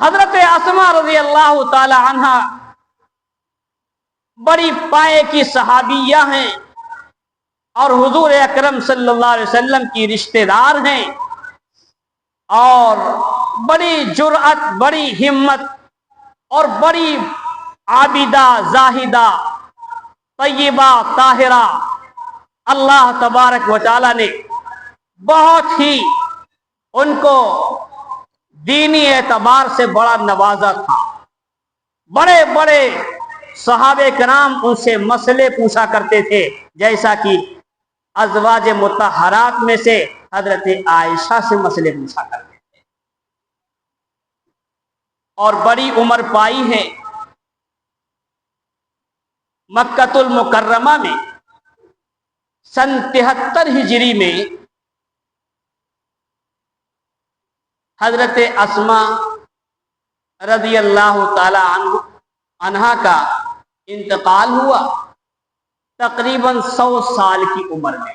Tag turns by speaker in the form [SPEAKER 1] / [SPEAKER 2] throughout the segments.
[SPEAKER 1] حضرت اسما رضی اللہ تعالی عنہا بڑی پائے کی صحابیہ ہیں اور حضور اکرم صلی اللہ علیہ وسلم کی رشتہ دار ہیں، اور بڑی جرأت، بڑی ہمت اور بڑی عابدہ، زاہدہ، طیبہ، طاہرہ، اللہ تبارک و تعالی نے بہت ہی ان کو دینی اعتبار سے بڑا نوازا تھا۔ بڑے بڑے صحابہ کرام ان سے مسئلے پوچھا کرتے تھے، جیسا کہ ازواج مطہرات میں سے حضرت عائشہ سے مسئلے پوچھا کرتے تھے، اور بڑی عمر پائی ہے۔ مکۃ المکرمہ میں سن 73 ہجری میں حضرت اسما رضی اللہ تعالی عنہا کا انتقال ہوا، تقریباً 100 سال کی عمر میں،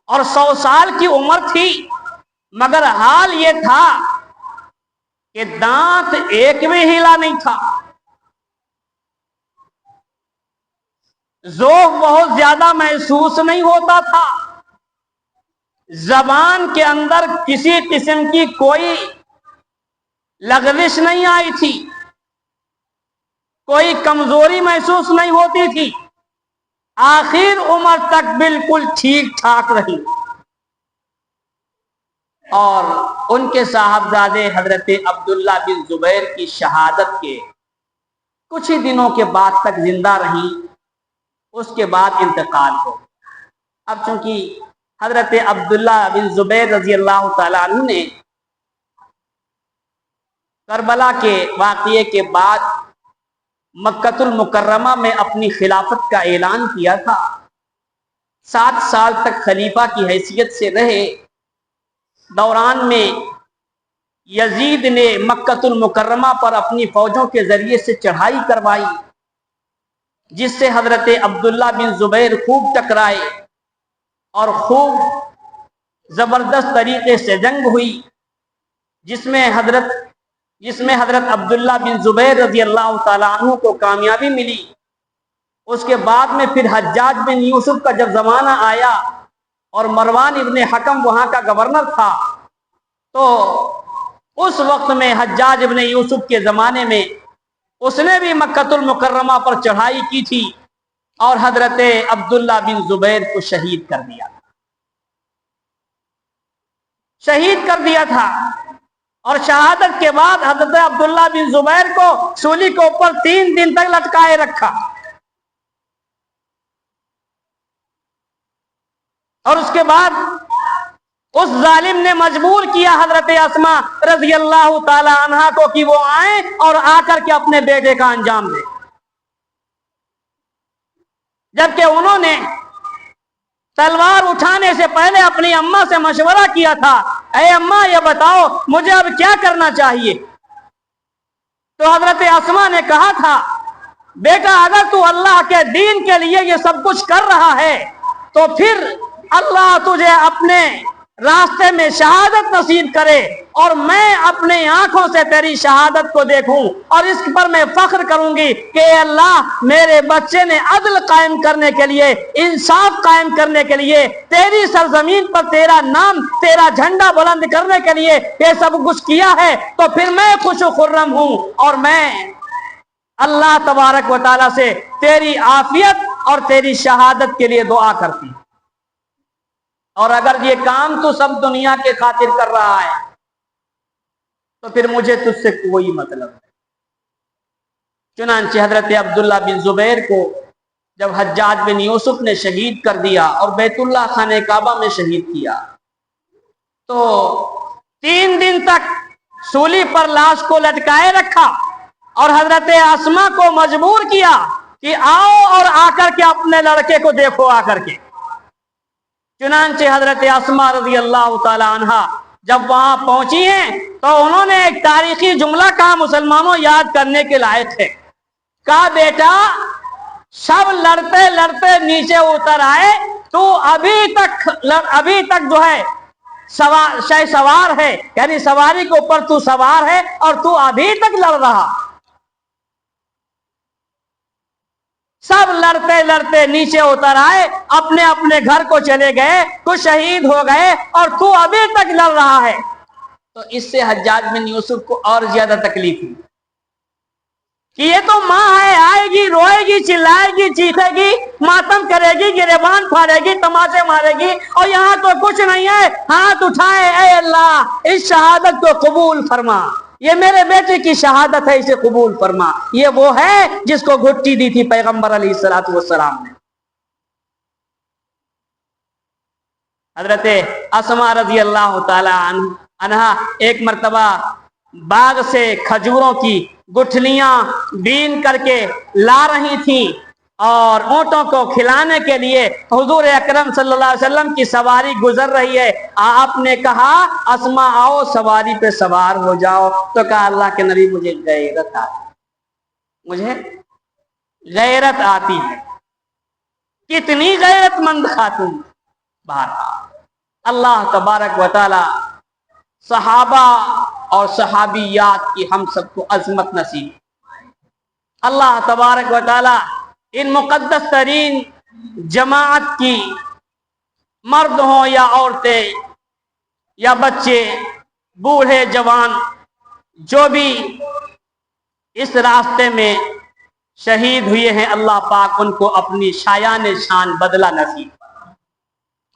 [SPEAKER 1] اور 100 سال کی عمر تھی، مگر حال یہ تھا کہ دانت ایک بھی ہلا نہیں تھا، ذوق بہت زیادہ محسوس نہیں ہوتا تھا، زبان کے اندر کسی قسم کی کوئی لغزش نہیں آئی تھی، کوئی کمزوری محسوس نہیں ہوتی تھی، آخر عمر تک بالکل ٹھیک ٹھاک رہی۔ اور ان کے صاحبزادے حضرت عبداللہ بن زبیر کی شہادت کے کچھ ہی دنوں کے بعد تک زندہ رہی، اس کے بعد انتقال ہو۔ اب چونکہ حضرت عبداللہ بن زبیر رضی اللہ تعالیٰ عنہ نے کربلا کے واقعے کے بعد مکۃ المکرمہ میں اپنی خلافت کا اعلان کیا تھا، 7 سال تک خلیفہ کی حیثیت سے رہے۔ دوران میں یزید نے مکۃ المکرمہ پر اپنی فوجوں کے ذریعے سے چڑھائی کروائی، جس سے حضرت عبداللہ بن زبیر خوب ٹکرائے اور خوب زبردست طریقے سے جنگ ہوئی، جس میں حضرت عبداللہ بن زبیر رضی اللہ تعالیٰ عنہ کو کامیابی ملی۔ اس کے بعد میں پھر حجاج بن یوسف کا جب زمانہ آیا اور مروان ابن حکم وہاں کا گورنر تھا، تو اس وقت میں حجاج ابن یوسف کے زمانے میں اس نے بھی مکۃ المکرمہ پر چڑھائی کی تھی اور حضرت عبداللہ بن زبیر کو شہید کر دیا تھا، اور شہادت کے بعد حضرت عبداللہ بن زبیر کو سولی کے اوپر 3 دن تک لٹکائے رکھا، اور اس کے بعد اس ظالم نے مجبور کیا حضرت اسما رضی اللہ تعالی عنہا کو کہ وہ آئیں اور آ کر کے اپنے بیٹے کا انجام دیں، جبکہ انہوں نے تلوار اٹھانے سے پہلے اپنی اماں سے مشورہ کیا تھا، اے اماں یہ بتاؤ مجھے اب کیا کرنا چاہیے؟ تو حضرت اسما نے کہا تھا، بیٹا اگر تو اللہ کے دین کے لیے یہ سب کچھ کر رہا ہے تو پھر اللہ تجھے اپنے راستے میں شہادت نصیب کرے، اور میں اپنے آنکھوں سے تیری شہادت کو دیکھوں، اور اس پر میں فخر کروں گی کہ اے اللہ میرے بچے نے عدل قائم کرنے کے لیے، انصاف قائم کرنے کے لیے، تیری سرزمین پر تیرا نام، تیرا جھنڈا بلند کرنے کے لیے یہ سب کچھ کیا ہے، تو پھر میں خوش و خرم ہوں، اور میں اللہ تبارک و تعالیٰ سے تیری عافیت اور تیری شہادت کے لیے دعا کرتی ہوں، اور اگر یہ کام تو سب دنیا کے خاطر کر رہا ہے تو پھر مجھے تجھ سے کوئی مطلب نہیں۔ چنانچہ حضرت عبداللہ بن زبیر کو جب حجاج بن یوسف نے شہید کر دیا اور بیت اللہ خانہ کعبہ میں شہید کیا، تو 3 دن تک سولی پر لاش کو لٹکائے رکھا، اور حضرت اسما کو مجبور کیا کہ آؤ اور آ کر کے اپنے لڑکے کو دیکھو آ کر کے۔ چنانچہ حضرت اسما رضی اللہ تعالی عنہا جب وہاں پہنچی ہیں تو انہوں نے ایک تاریخی جملہ کہا، مسلمانوں یاد کرنے کے لائق ہے، کہا بیٹا سب لڑتے لڑتے نیچے اتر آئے، تو ابھی تک جو ہے سوار ہے، یعنی سواری کے اوپر تو سوار ہے اور تو ابھی تک لڑ رہا۔ سب لڑتے لڑتے نیچے اتر آئے، اپنے اپنے گھر کو چلے گئے، کچھ شہید ہو گئے اور تو ابھی تک لڑ رہا ہے۔ تو اس سے حجاج بن یوسف کو اور زیادہ تکلیف ہوئی کہ یہ تو ماں ہے، آئے گی، روئے گی، چلائے گی، چیخے گی، ماتم کرے گی، گریبان پھاڑے گی، تماچے مارے گی، اور یہاں تو کچھ نہیں ہے۔ ہاتھ اٹھائے، اے اللہ اس شہادت کو قبول فرما، یہ میرے بیٹے کی شہادت ہے، اسے قبول فرما۔ یہ وہ ہے جس کو گھٹی دی تھی پیغمبر علیہ السلام نے۔ حضرت اسماء رضی اللہ تعالی عنہا ایک مرتبہ باغ سے کھجوروں کی گٹھلیاں بین کر کے لا رہی تھیں اور اونٹوں کو کھلانے کے لیے حضور اکرم صلی اللہ علیہ وسلم کی سواری گزر رہی ہے۔ آپ نے کہا اسماء آؤ سواری پہ سوار ہو جاؤ، تو کہا اللہ کے نبی مجھے غیرت آتی، مجھے غیرت آتی ہے۔ کتنی غیرت مند خاتون! بہرحال اللہ تبارک و تعالی صحابہ اور صحابیات کی ہم سب کو عظمت نصیب۔ اللہ تبارک و تعالی ان مقدس ترین جماعت کی مرد ہوں یا عورتیں یا بچے، بوڑھے جوان، جو بھی اس راستے میں شہید ہوئے ہیں، اللہ پاک ان کو اپنی شایان شان بدلہ نصیب۔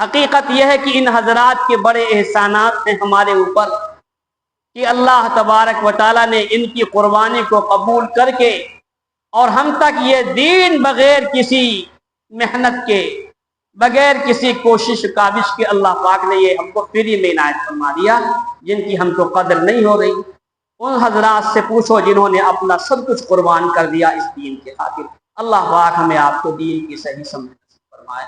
[SPEAKER 1] حقیقت یہ ہے کہ ان حضرات کے بڑے احسانات ہیں ہمارے اوپر کہ اللہ تبارک و تعالیٰ نے ان کی قربانی کو قبول کر کے اور ہم تک یہ دین بغیر کسی محنت کے، بغیر کسی کوشش کاوش کے، اللہ پاک نے یہ ہم کو فری میں عنایت فرما دیا۔ جن کی ہم کو قدر نہیں ہو رہی ان حضرات سے پوچھو جنہوں نے اپنا سب کچھ قربان کر دیا اس دین کے خاطر۔ اللہ پاک ہمیں آپ کو دین کی صحیح سمجھ فرمائے۔